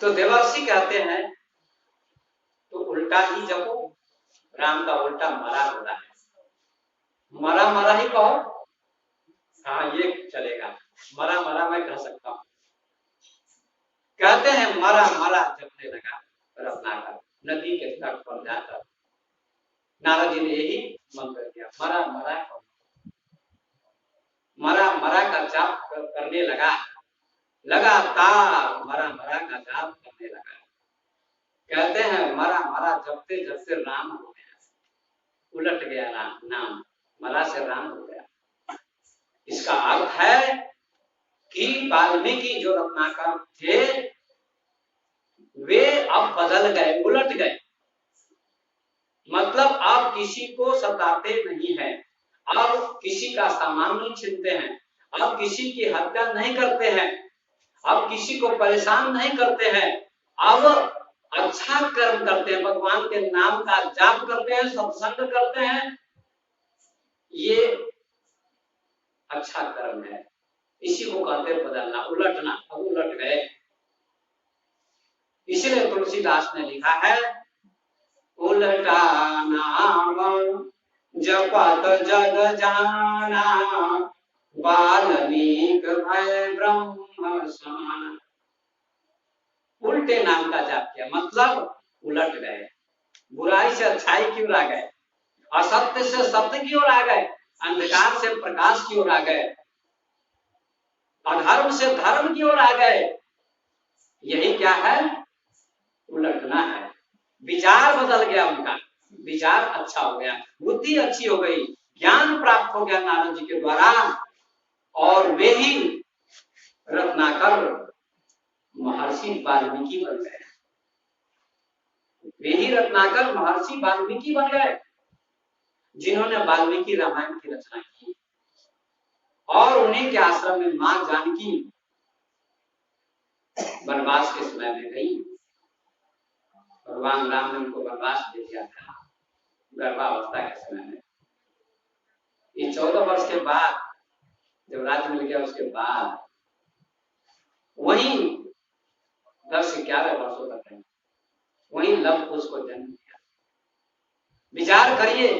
तो देवर्षि कहते हैं तो उल्टा ही जपो, राम का उल्टा मरा होता है, मरा मरा ही कहो। हाँ ये चलेगा, मरा मरा मैं कह सकता हूँ। कहते हैं मरा मरा जपने लगा रत्नाकर नदी के तट पर जाकर। नारद जी ने यही मंत्र किया, मरा मरा कहो, मरा मरा का जाप करने लगा, लगातार मरा मरा का जाप करने लगा। कहते हैं मरा मरा जपते जपते राम हो गया, उलट गया राम, नाम मरा से राम हो गया। इसका अर्थ है कि वाल्मीकि जो रत्नाकर थे वे अब बदल गए, उलट गए। मतलब अब किसी को सताते नहीं हैं, अब किसी का सामान नहीं छीनते हैं, अब किसी की हत्या नहीं करते हैं, अब किसी को परेशान नहीं करते हैं, अब अच्छा कर्म करते हैं, भगवान के नाम का जाप करते हैं, सत्संग करते हैं। ये अच्छा कर्म है, इसी को कहते हैं बदलना, उलटना। अब उलट गए। इसलिए तुलसीदास ने लिखा है, उलटा नाम जपत जग जाना, वाल्मीक भय ब्रह्म समान। उल्टे नाम का जाप किया, मतलब उलट गए, बुराई से अच्छाई की ओर आ गए, असत्य से सत्य की ओर आ गए, अंधकार से प्रकाश की ओर आ गए, अधर्म से धर्म की ओर आ गए। यही क्या है? उलटना है। विचार बदल गया, उनका विचार अच्छा हो गया, बुद्धि अच्छी हो गई, ज्ञान प्राप्त हो गया नारद जी के द्वारा, और वे ही रत्नाकर महर्षि वाल्मीकि बन गए। वे ही रत्नाकर महर्षि वाल्मीकि बन गए, जिन्होंने वाल्मीकि रामायण की रचना की। और उन्हीं के आश्रम में मां जानकी वनवास के समय में गई। भगवान राम ने उनको वनवास दे दिया था गर्भावस्था के समय में। ये 14 वर्ष के बाद जब राज्य मिल गया, उसके बाद वहीं 10 से 11 वर्षों तक रहे, वहीं लव कुश को जन्म दिया। विचार करिए,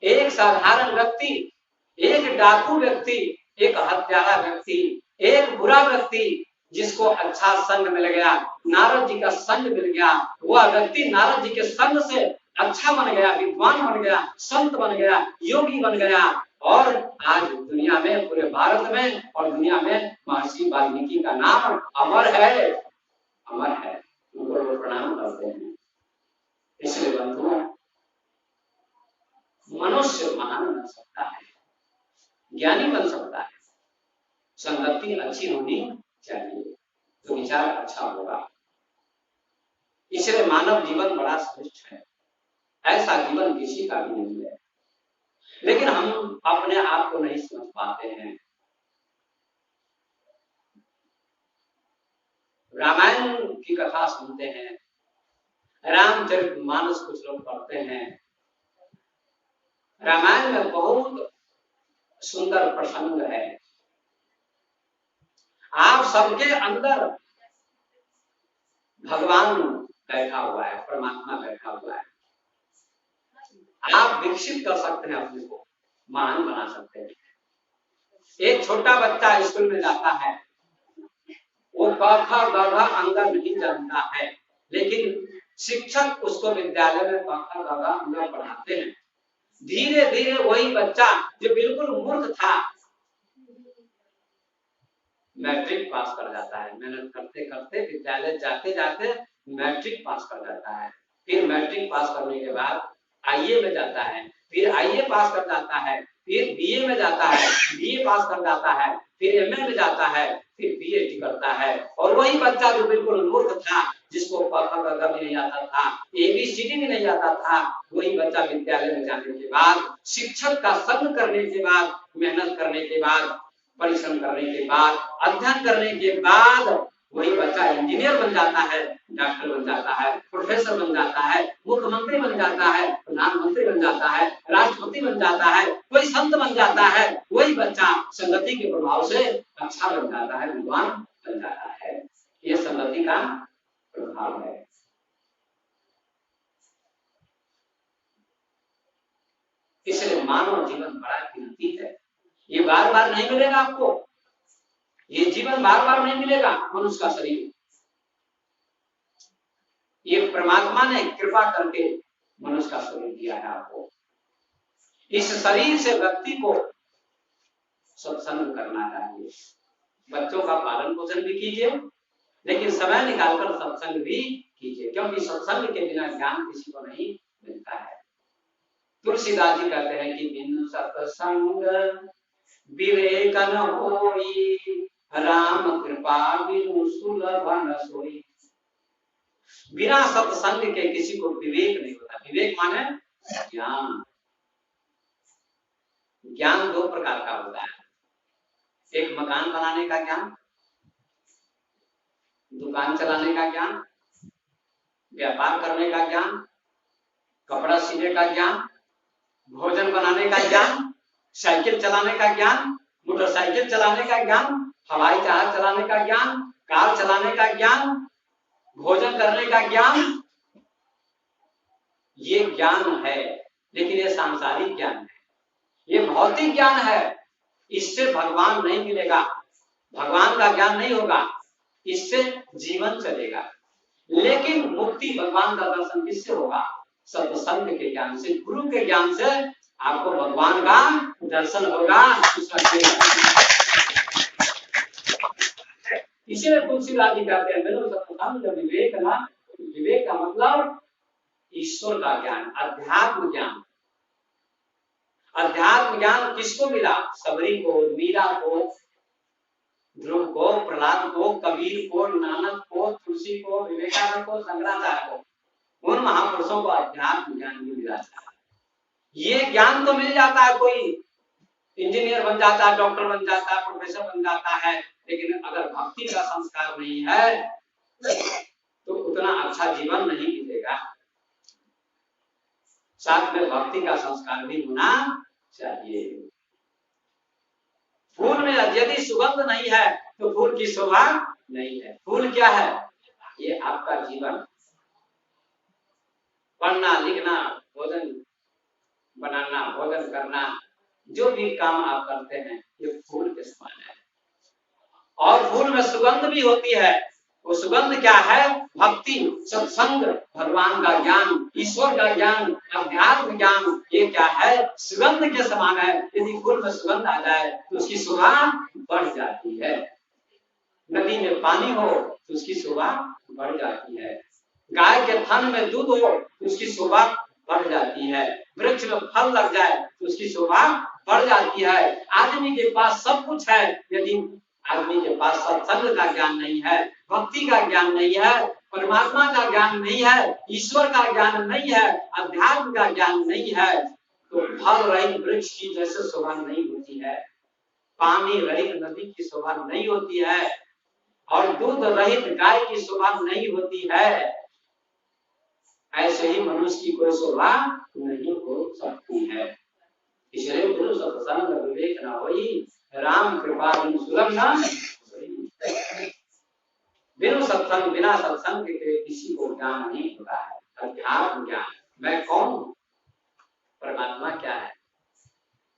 एक साधारण व्यक्ति, एक डाकू व्यक्ति, एक हत्यारा व्यक्ति, एक बुरा व्यक्ति, जिसको अच्छा संग मिल गया, नारद जी का संग मिल गया, वह व्यक्ति नारद जी के संग से अच्छा बन गया, विद्वान बन गया, संत बन गया, योगी बन गया, और आज दुनिया में, पूरे भारत में और दुनिया में महर्षि वाल्मीकि का नाम अमर है, अमर है। उनको लोग प्रणाम करते हैं। इसलिए बंधुओं, मनुष्य महान बन सकता है, ज्ञानी बन सकता है, संगति अच्छी होनी चाहिए तो विचार अच्छा होगा। इसलिए मानव जीवन बड़ा श्रेष्ठ है, ऐसा जीवन किसी का भी नहीं है। लेकिन हम अपने आप को नहीं समझ पाते हैं। रामायण की कथा सुनते हैं, रामचरितमानस कुछ लोग पढ़ते हैं। रामायण में बहुत सुंदर प्रसंग है। आप सबके अंदर भगवान बैठा हुआ है, परमात्मा बैठा हुआ है। आप विकसित कर सकते हैं, अपने को महान बना सकते हैं। एक छोटा बच्चा स्कूल में जाता है, वो क ख ग घ अंदर नहीं जानता है, लेकिन शिक्षक उसको विद्यालय में क ख ग घ अंदर पढ़ाते हैं। धीरे धीरे वही बच्चा जो बिल्कुल मूर्ख था, मैट्रिक पास कर जाता है। मेहनत करते करते, विद्यालय जाते जाते मैट्रिक पास कर जाता है। फिर मैट्रिक पास करने के बाद आईए में जाता है, फिर आईए पास कर जाता है, फिर बीए में जाता है, बीए पास कर जाता है, फिर एमए में जाता है, फिर पीएचडी करता है। और वही बच्चा जो बिल्कुल मूर्ख था, जिसको क ख ग घ भी नहीं आता था, एबीसीडी भी नहीं आता था, वही बच्चा विद्यालय में जाने के बाद, शिक्षक का संग करने के बाद, मेहनत करने के बाद, परिश्रम करने के बाद, अध्ययन करने के बाद, वही बच्चा इंजीनियर बन जाता है, डॉक्टर बन जाता है, प्रोफेसर बन जाता है, मुख्यमंत्री बन जाता है, प्रधानमंत्री बन जाता है, राष्ट्रपति बन जाता है, कोई संत बन जाता है। वही बच्चा संगति के प्रभाव से अच्छा बन जाता है, विद्वान बन जाता है। ये संगति का स्वभाव है। इसलिए मानव जीवन बड़ा कीमती है। ये बार बार नहीं मिलेगा आपको, ये जीवन बार बार नहीं मिलेगा। मनुष्य का शरीर ये परमात्मा ने कृपा करके मनुष्य का शरीर दिया है आपको। इस शरीर से व्यक्ति को सत्संग करना चाहिए। बच्चों का पालन पोषण भी कीजिए, लेकिन समय निकालकर सत्संग भी कीजिए, क्योंकि सत्संग के बिना ज्ञान किसी को नहीं मिलता है। तुलसीदास जी कहते हैं कि बिनु सत्संग विवेक न होई, राम कृपा बिनु सुलभ न सोई। बिना सत्संग के किसी को विवेक नहीं होता। विवेक माने ज्ञान। ज्ञान दो प्रकार का होता है, एक मकान बनाने का ज्ञान, दुकान चलाने का ज्ञान, व्यापार करने का ज्ञान, कपड़ा सीने का ज्ञान, भोजन बनाने का ज्ञान, साइकिल चलाने का ज्ञान, मोटरसाइकिल चलाने का ज्ञान, हवाई जहाज चलाने का ज्ञान, कार चलाने का ज्ञान, भोजन करने का ज्ञान। ये ज्ञान है, लेकिन ये सांसारिक ज्ञान है, ये भौतिक ज्ञान है। इससे भगवान नहीं मिलेगा, भगवान का ज्ञान नहीं होगा, इससे जीवन चलेगा। लेकिन मुक्ति, भगवान का दर्शन किससे होगा? सत्संग के ज्ञान से, गुरु के ज्ञान से आपको भगवान का दर्शन होगा। इसीलिए तुलसीदास जी कहते हैं मेरे सत्संग विवेक ना, विवेक का मतलब ईश्वर का ज्ञान, अध्यात्म ज्ञान। अध्यात्म ज्ञान किसको मिला? सबरी को, मीरा को, ध्रुव को, प्रहलाद को, कबीर को, नानक को, तुलसी को, विवेकानंद को, शंकराचार्य को। उन महापुरुषों को अध्यात्म ज्ञान भी मिला था। ये ज्ञान तो मिल जाता है, कोई इंजीनियर बन जाता है, डॉक्टर बन जाता है, प्रोफेसर बन जाता है, लेकिन अगर भक्ति का संस्कार नहीं है तो उतना अच्छा जीवन नहीं मिलेगा। साथ में भक्ति का संस्कार भी होना चाहिए। फूल में यदि सुगंध नहीं है तो फूल की शोभा नहीं है। फूल क्या है? ये आपका जीवन। पढ़ना, लिखना, भोजन बनाना, भोजन करना, जो भी काम आप करते हैं ये फूल के समान है। और फूल में सुगंध भी होती है। वो सुगंध क्या है? भक्ति, सत्संग, भगवान का ज्ञान, ईश्वर का ज्ञान, अध्यात्म ज्ञान। ये क्या है? सुगंध के समान है। यदि फूल में सुगंध आ जाए तो उसकी शोभा बढ़ जाती है। नदी में पानी हो तो उसकी शोभा बढ़ जाती है। गाय के थन में दूध हो तो उसकी शोभा बढ़ जाती है। वृक्ष में फल लग जाए तो उसकी शोभा बढ़ जाती है। आदमी के पास सब कुछ है, यदि आदमी के पास सत्संग का ज्ञान नहीं है, भक्ति का ज्ञान नहीं है, परमात्मा का ज्ञान नहीं है, ईश्वर का ज्ञान नहीं है, अध्यात्म का ज्ञान नहीं है, तो फल रहित वृक्ष की जैसे शोभा नहीं होती है, पानी रहित नदी की शोभा नहीं होती है, और दूध रहित गाय की शोभा नहीं होती है। ऐसे ही मनुष्य की कोई शोभा नहीं हो सकती है। इसलिए गुरु सत्संग विवेक न होई, राम कृपा बिनु सुलभ न सोई। बिनु सत्संग, बिना सत्संग के किसी को ज्ञान नहीं होता है। अध्यात्म ज्ञान, मैं कौन हूँ, परमात्मा क्या है,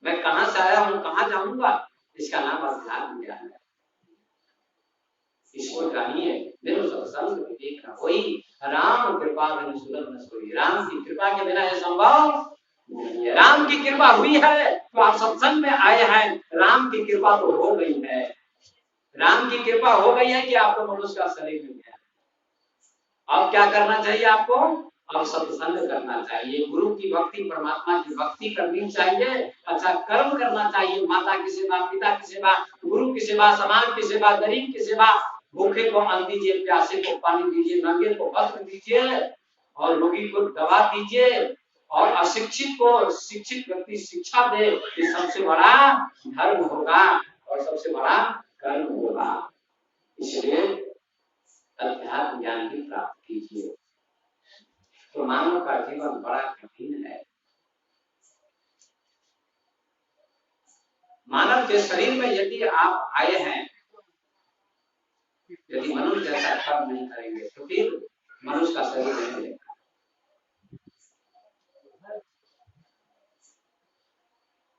मैं कहाँ से आया हूँ, कहाँ जाऊंगा, इसका नाम अध्यात्म ज्ञान है। इसको जानिए। बिनु सत्संग विवेक न होई, राम कृपा बिनु सुलभ न सोई। राम की कृपा के बिना यह संभव नहीं है। राम की कृपा हुई है तो आप सत्संग में आए हैं, राम की कृपा तो हो गई है। राम की कृपा हो गई है कि आपको मनुष्य का शरीर मिल गया। अब क्या करना चाहिए आपको? अब सत्संग करना चाहिए, गुरु की भक्ति, परमात्मा की भक्ति करनी चाहिए, अच्छा कर्म करना चाहिए, माता की सेवा, पिता की सेवा, गुरु की सेवा, समाज की सेवा, गरीब की सेवा, भूखे को अन्न दीजिए, प्यासे को पानी दीजिए, नंगे को वस्त्र दीजिए, और रोगी को दवा दीजिए, और अशिक्षित को शिक्षित व्यक्ति शिक्षा दे। ये सबसे बड़ा धर्म होगा और सबसे बड़ा कर्म होगा। इसलिए अध्यात्म ज्ञान की प्राप्ति कीजिए। तो मानव का जीवन बड़ा कठिन है। मानव के शरीर में यदि आप आए हैं, यदि मनुष्य जैसा कर्म नहीं करेंगे तो फिर उसका शरीर नहीं देखा।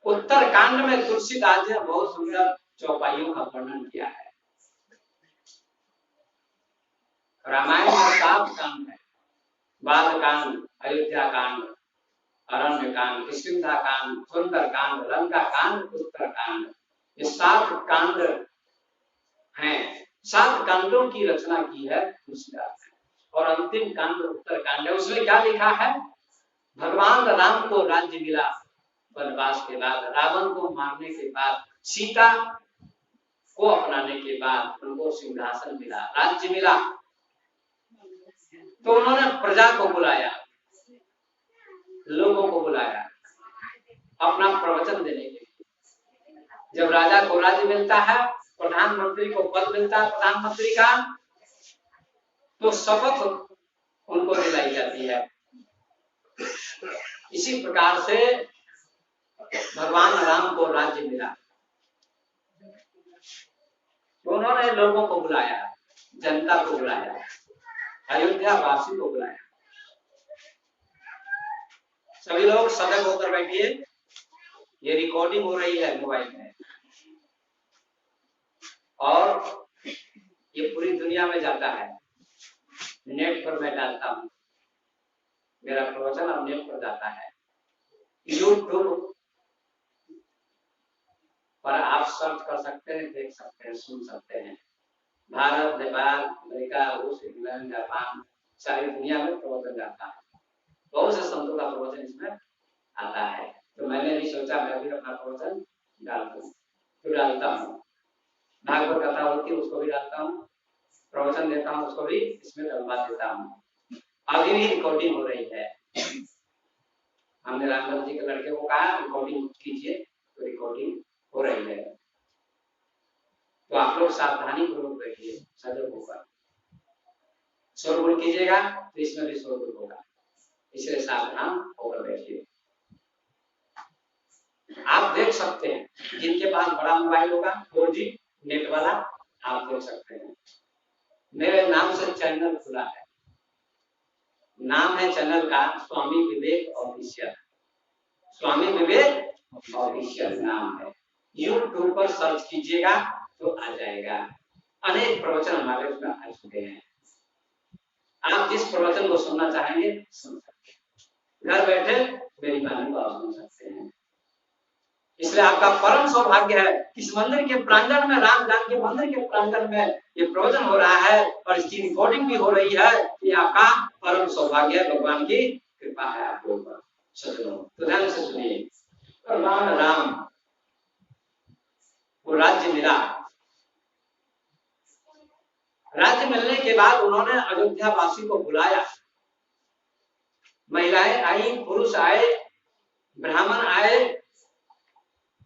उत्तर कांड में तुलसीदास ने बहुत सुंदर चौपाइयों का वर्णन किया है। रामायण में 7 कांड है, बाल कांड, अयोध्या कांड, अरण्य कांड, किष्किंधा कांड, सुंदर कांड, लंका कांड, उत्तर कांड। ये 7 कांड हैं। 7 कांडों की रचना की है तुलसीदास ने। और अंतिम कांड उत्तर कांड है। उसमें क्या लिखा है? भगवान राम को राज्य मिला वनवास के बाद, रावण को मारने के बाद, सीता को अपनाने के बाद उनको सिंहासन मिला, राज्य मिला। तो उन्होंने प्रजा को बुलाया, लोगों को बुलाया अपना प्रवचन देने के लिए। जब राजा को राज्य मिलता है, प्रधानमंत्री को पद मिलता है प्रधानमंत्री का, तो शपथ उनको दिलाई जाती है। इसी प्रकार से भगवान राम को राज्य मिला, तो उन्होंने लोगों को बुलाया, जनता को बुलाया, अयोध्या वासी को बुलाया। सभी लोग सतर्क होकर बैठिए, ये रिकॉर्डिंग हो रही है मोबाइल में और ये पूरी दुनिया में जाता है। नेट पर मैं डालता हूँ, मेरा प्रवचन अब नेट पर जाता है। यूट्यूब पर आप सर्च कर सकते हैं, देख सकते हैं, सुन सकते हैं। भारत, नेपाल, अमेरिका, रूस, इंग्लैंड, जापान, सारी दुनिया में प्रवचन जाता है। बहुत से संतों का प्रवचन इसमें आता है। तो मैंने भी सोचा मैं भी अपना प्रवचन डाल दूं, तो डालता हूँ। भागवत कथा होती है उसको भी डालता हूँ, प्रवचन देता हूँ उसको भी इसमें डलवा देता हूँ। अभी भी रिकॉर्डिंग हो रही है। हमने रामलाल जी के लड़के को कहा रिकॉर्डिंग कीजिए, तो रिकॉर्डिंग हो रही है। तो आप लोग सावधानी पूर्वक बैठिए, सजग होकर। शोरगुल कीजिएगा तो इसमें भी शोरगुल होगा, इसलिए सावधान होकर बैठिए। आप देख सकते हैं, जिनके पास बड़ा मोबाइल होगा 4G नेट वाला, आप देख सकते हैं। मेरे नाम से चैनल खुला है, नाम है चैनल का स्वामी विवेक ऑफिशियल। स्वामी विवेक ऑफिशियल नाम है। यूट्यूब पर सर्च कीजिएगा तो आ जाएगा। अनेक प्रवचन हमारे उसमें आ चुके हैं। आप जिस प्रवचन को सुनना चाहेंगे सुन सकते हैं, घर बैठे मेरी वाणी को आप सुन सकते हैं। इसलिए आपका परम सौभाग्य है, इस मंदिर के प्रांगण में, राम जानकी मंदिर के प्रांगण में ये प्रवचन हो रहा है और इसकी रिकॉर्डिंग भी हो रही है। ये आपका परम सौभाग्य है, भगवान की कृपा है आपके ऊपर। तो ध्यान से सुनिए। भगवान राम को राज्य मिला। राज्य मिलने के बाद उन्होंने अयोध्या वासी को बुलाया। महिलाएं आई, पुरुष आए, ब्राह्मण आए,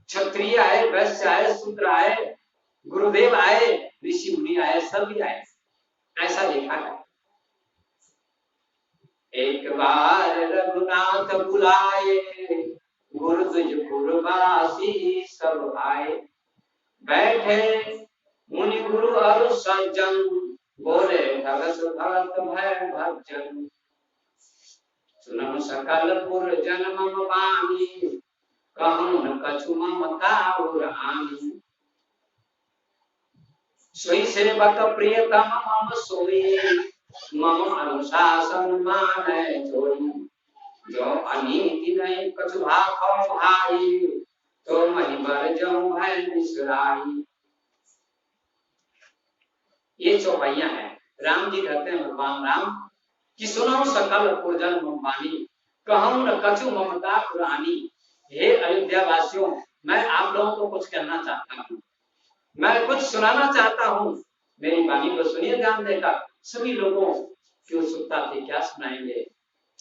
क्षत्रिय आए, वैश्य आए, शूद्र आए, गुरुदेव आए, ऋषि मुनि आए, सभी आए। ऐसा लिखा है। एक बार रघुनाथ बुलाए, गुरुवासी सब आए। बैठे मुनि गुरु और सज्जन, बोले भगत भगत भय भजन। सुनो सकल पुर जन्म वाणी, कहूँ न कछु ममता और आनी। सोई सेवक प्रियतम मम सोई, मम अनुशासन माने जोई। जो अनीति नहीं कछु भाखौ भाई, तो मही बर जाऊं भय बिसराई। ये चौपाइयां हैं। राम जी कहते हैं भगवान राम कि सुनो सकल पुरजन मम वाणी, कहूँ न कछु ममता और आनी। हे अयोध्या वासियों, मैं आप लोगों को कुछ कहना चाहता हूँ, मैं कुछ सुनाना चाहता हूँ। मेरी वाणी को सुनिए ध्यान देकर। सभी लोगों की उत्सुकता थी, क्या सुनाएंगे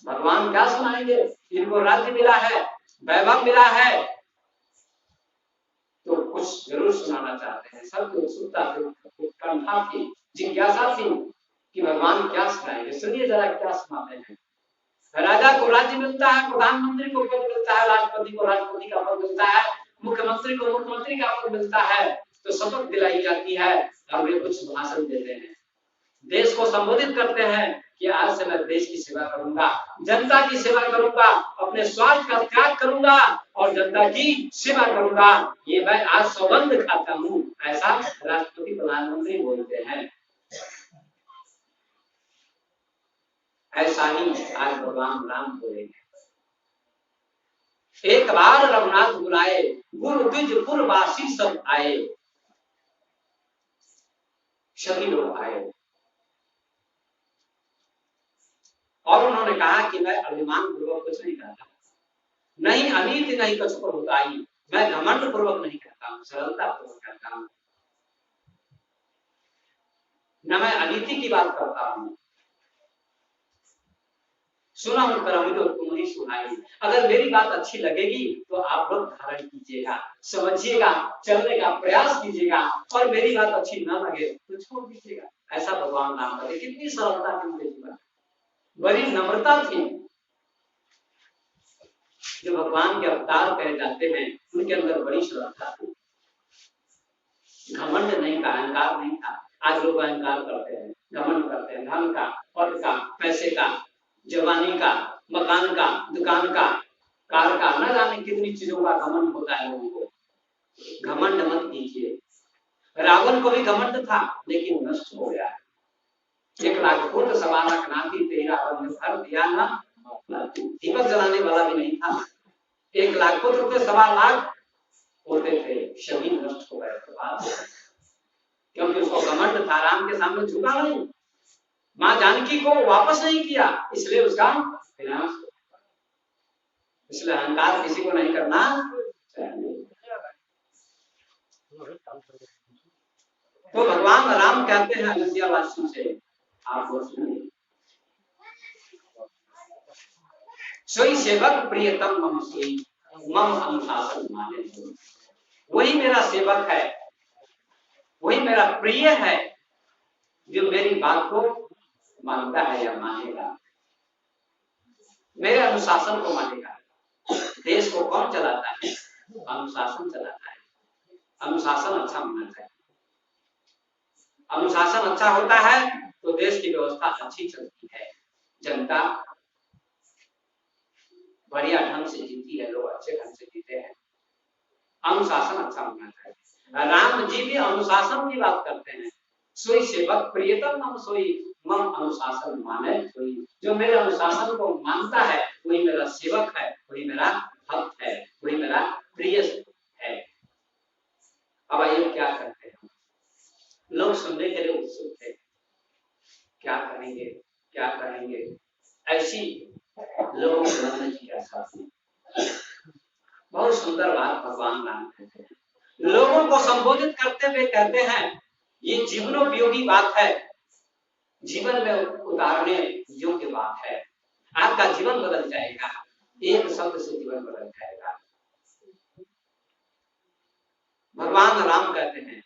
भगवान, क्या सुनाएंगे। इनको राज्य मिला है, वैभव मिला है, तो कुछ जरूर सुनाना चाहते हैं। सबकी उत्सुकता थी, उत्कंठा थी, जिज्ञासा थी कि भगवान क्या सुनाएंगे। सुनिए जरा क्या सुनाते हैं। राजा को राज्य मिलता है, प्रधानमंत्री को पद मिलता है, राष्ट्रपति को राष्ट्रपति का पद मिलता है, मुख्यमंत्री को मुख्यमंत्री का पद मिलता है, तो शपथ दिलाई जाती है और वे कुछ भाषण देते हैं। देश को संबोधित करते हैं कि आज से मैं देश की सेवा करूंगा, जनता की सेवा करूंगा, अपने स्वार्थ का त्याग करूंगा और जनता की सेवा करूंगा, ये मैं आज सौगंध खाता हूं, ऐसा राष्ट्रपति प्रधानमंत्री बोलते हैं। ऐसा ही आज भगवान राम बोलेंगे। एक बार रघुनाथ बुलाए, गुरु द्विजपुर वासी सब आए। सभी लोग आए और उन्होंने कहा कि मैं अभिमान पूर्वक कुछ नहीं करता, नहीं अनीति नहीं कुछ पर उताई, मैं घमंड पूर्वक नहीं करता हूँ, सरलता पूर्वक करता हूँ, न मैं अनीति की बात करता हूँ। सुना हूं करम तो तुम ही सुनाई। अगर मेरी बात अच्छी लगेगी तो आप लोग धारण कीजिएगा, समझिएगा, चलने का प्रयास कीजिएगा, और मेरी बात अच्छी ना लगे तो छोड़ दीजिएगा। ऐसा भगवान राम करे। कितनी सरलता थी उनके जीवन, बड़ी नम्रता थी। जो भगवान के अवतार कहे जाते हैं उनके अंदर बड़ी सरलता थी, घमंड नहीं था, अहंकार नहीं था। आज लोग अहंकार करते हैं, घमंड करते हैं, धन का, पद का, पैसे का, जवानी का, मकान का, दुकान का, कार का, न जाने कितनी चीजों का घमंड होता है लोगों को। घमंड मत कीजिए। रावण को भी घमंड था लेकिन नष्ट हो गया। 1 लाख फुट 1.25 लाख नाती तेरा भर दिया ना, दीपक जलाने वाला भी नहीं था। 1 लाख फुट होते 1.25 लाख होते थे, सभी नष्ट हो गए। क्योंकि उसको घमंड था, राम के सामने झुका नहीं, मां जानकी को वापस नहीं किया, इसलिए उसका विनाश। इसलिए अहंकार किसी को नहीं करना चाहिए। तो भगवान राम कहते हैं अयोध्या वासियों से, आप सुनिए, सोई सेवक प्रियतम मम सोई, मम अनुशासन माने। वही मेरा सेवक है, वही मेरा प्रिय है, जो मेरी बात को मानता है या मानेगा, मेरे अनुशासन को मानेगा। देश को कौन चलाता है? अनुशासन चलाता है। अनुशासन अच्छा होना चाहिए। अनुशासन अच्छा होता है तो देश की व्यवस्था अच्छी चलती है, जनता बढ़िया ढंग से जीती है, लोग अच्छे ढंग से जीते हैं। अनुशासन अच्छा होना चाहिए। राम जी भी अनुशासन की बात करते हैं, सोई सेवक प्रियतम मम सोई, मम अनुशासन माने सोई। जो मेरे अनुशासन को मानता है वही मेरा सेवक है, वही मेरा भक्त है, वही मेरा प्रिय है। अब आइए क्या करते हैं? लोग सुनने के लिए उत्सुक थे, क्या करेंगे, क्या करेंगे? ऐसी लोगों के मन में जिज्ञासा थी। बहुत सुंदर बात भगवान राम कहते हैं, लोगों को संबोधित करते हुए कहते हैं, ये जीवनोपयोगी बात है, जीवन में उतारने योग्य बात है। आपका जीवन बदल जाएगा, एक शब्द से जीवन बदल जाएगा। भगवान राम कहते हैं,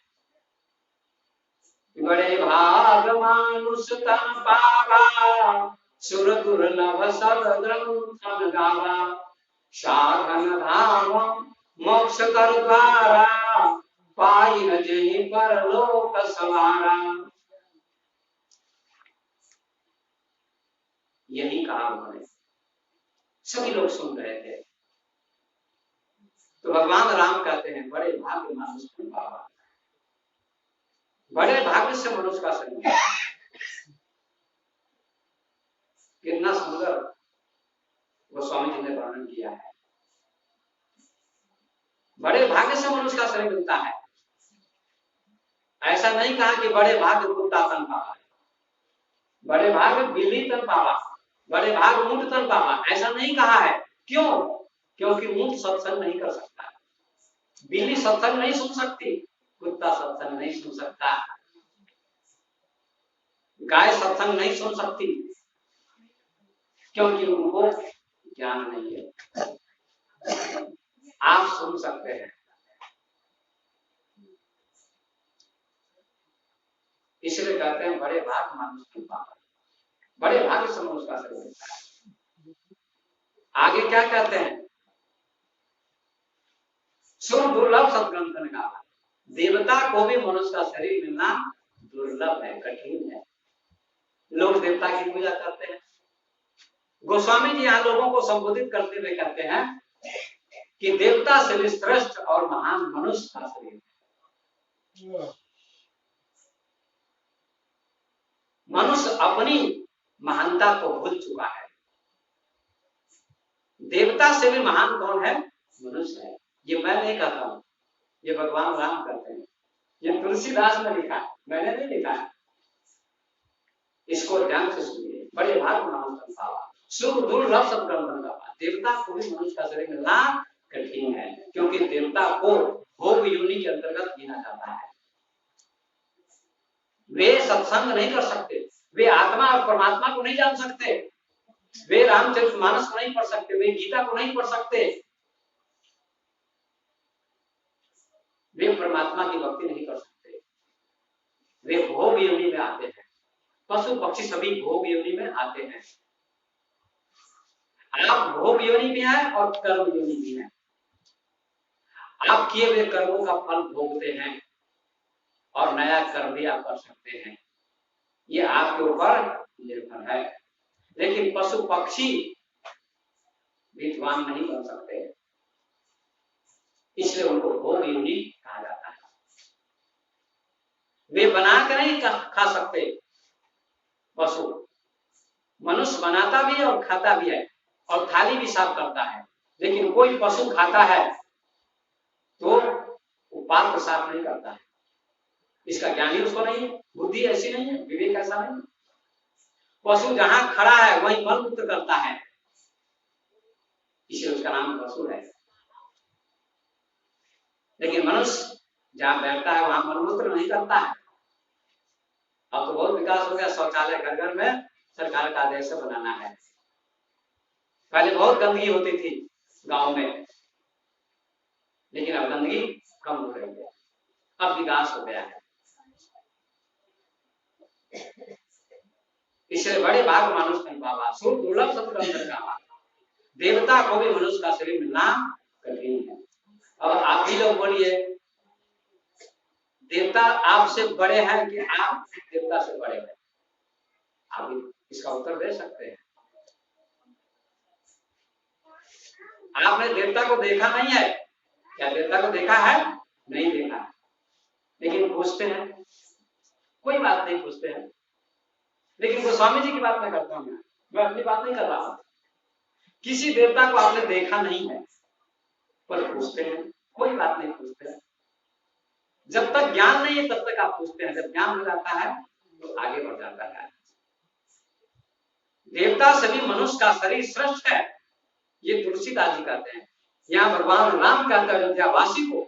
बड़े भाग मानुष तन पावा, सुर दुर्लभ सब ग्रंथन गावा, साधन धाम मोक्ष कर द्वारा, पाई न जेहि परलोक सवारा। यही कहा उन्होंने, सभी लोग सुन रहे थे। तो भगवान राम कहते हैं, बड़े भाग्य मानुष तन पावा, बड़े भाग्य से मनुष्य का शरीर। कितना सुंदर गोस्वामी जी ने वर्णन किया है। बड़े भाग्य से मनुष्य का शरीर मिलता है। ऐसा नहीं कहा कि बड़े भाग्य कुत्ता तन पावा, बड़े भाग्य बिल्ली तन पावा, बड़े भाग ऊंट तन पावा, ऐसा नहीं कहा है। क्यों? क्योंकि ऊंट सत्संग नहीं कर सकता, बिल्ली सत्संग नहीं सुन सकती, कुत्ता सत्संग नहीं सुन सकता, गाय सत्संग नहीं सुन सकती, क्योंकि उनको ज्ञान नहीं है। आप सुन सकते हैं, इसलिए कहते हैं बड़े भाग मानुष तन पावा, बड़े भाग्य से मनुष्य का शरीर मिलता है। आगे क्या कहते हैं? सुर दुर्लभ सदग्रंथन का, देवता को भी मनुष्य का शरीर मिलना दुर्लभ है, कठिन है। लोग देवता की पूजा करते हैं। गोस्वामी जी यहाँ लोगों को संबोधित करते हुए कहते हैं कि देवता से भी श्रेष्ठ और महान मनुष्य का शरीर है। मनुष्य अपनी महानता को भूल चुका है। देवता से भी महान कौन है? मनुष्य है। ये मैं नहीं कहता हूं, ये भगवान राम कहते हैं, ये तुलसीदास ने लिखा है, मैंने नहीं लिखा है। इसको ध्यान से सुनिए। बड़े भाग महान संसार सुख दुर्लभ सब ग्रंथन का बात। देवता को भी मनुष्य का शरीर मिलना कठिन है, क्योंकि देवता को भोग योनि के अंतर्गत गिना जाता है। वे सत्संग नहीं कर सकते, वे आत्मा और परमात्मा को नहीं जान सकते, वे रामचरितमानस को नहीं पढ़ सकते, वे गीता को नहीं पढ़ सकते, वे परमात्मा की भक्ति नहीं कर सकते। वे भोग योनि में आते हैं। पशु पक्षी सभी भोग योनि में आते हैं। आप भोग योनि में हैं और कर्म योनि में हैं। आप किए हुए कर्मों का फल भोगते हैं और नया कर्म भी आप कर सकते हैं। ये आपके ऊपर निर्भर है। लेकिन पशु पक्षी विद्वान नहीं बन सकते, इसलिए उनको भोग योनि कहा जाता है। वे बना कर नहीं खा सकते। पशु, मनुष्य बनाता भी है और खाता भी है और थाली भी साफ करता है, लेकिन कोई पशु खाता है तो पात्र साफ नहीं करता है। इसका ज्ञान ही उसको नहीं है, बुद्धि ऐसी नहीं है, विवेक ऐसा नहीं है। पशु जहां खड़ा है वहीं मल मूत्र करता है, इसलिए उसका नाम पशु है। लेकिन मनुष्य जहां बैठता है वहां मल मूत्र नहीं करता है। अब तो बहुत विकास हो गया, शौचालय घर घर में सरकार का आदेश से बनाना है। पहले बहुत गंदगी होती थी गांव में, लेकिन अब गंदगी कम हो रही है, अब विकास हो गया है। इसलिए बड़े भाग मानुष नहीं पावा, सुर दुर्लभ सत्कर्म का। देवता को भी मनुष्य का शरीर मिलना कठिन है। अब आप ही लोग बोलिए, देवता आपसे बड़े हैं कि आप देवता से बड़े हैं? आप इसका उत्तर दे सकते हैं। आपने देवता को देखा नहीं है क्या? देवता को देखा है? नहीं देखा है, लेकिन पूछते हैं, कोई बात नहीं, पूछते हैं। लेकिन गोस्वामी जी की बात मैं करता हूं, मैं अपनी बात नहीं कर रहा। किसी देवता को आपने देखा नहीं है पर पूछते हैं, कोई बात नहीं, पूछते हैं। जब तक ज्ञान नहीं है तब तक आप पूछते हैं, जब ज्ञान हो जाता है तो आगे बढ़ जाता है। देवता से भी मनुष्य का शरीर श्रेष्ठ है, ये तुलसीदास जी कहते हैं। यहाँ भगवान राम कहते हैं अयोध्यावासी को